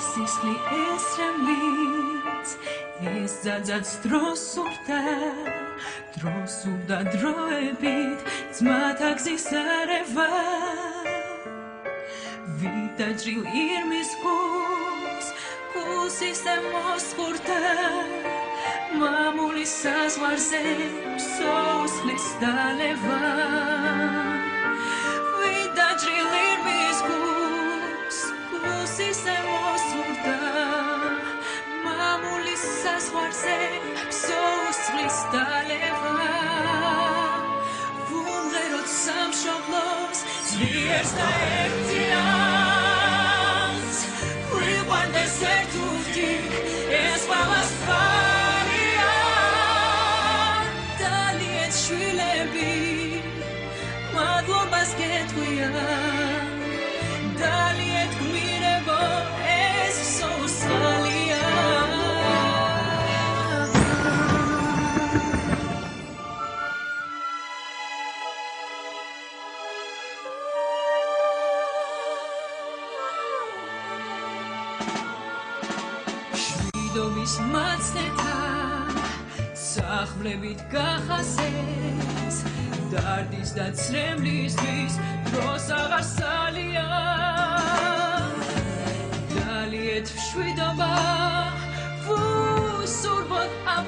სისხლი ესრემლიც ეს ძაძაც დროს სურდა დროს სურდა დროებით ძმათა გზის არევა ვიდაჭრილ ირმის კუს ისე მოსხურდა მამულის საზღვარზე სოუსხლის დალევა ვიდაჭრილ ირმის კუს ისე მოსხურდა მამულის საზღვარზე სოუსხლის დალევა ვუმღეროთ სამშობლოს ძლიერს და ერთიანს გვიყვანდეს ერთუხტი ეს ყველასფარია დალიეთ შვილები მადლობას გეტყვია დალიეთ გმირებო ეს სოუსხალია შვიდობის მაცნეთან სახლებით გახასეს დარდის და ცრემლისთვის დროს აღარ სალია დალიეთ შვიდობა ვუსურვოთ ამ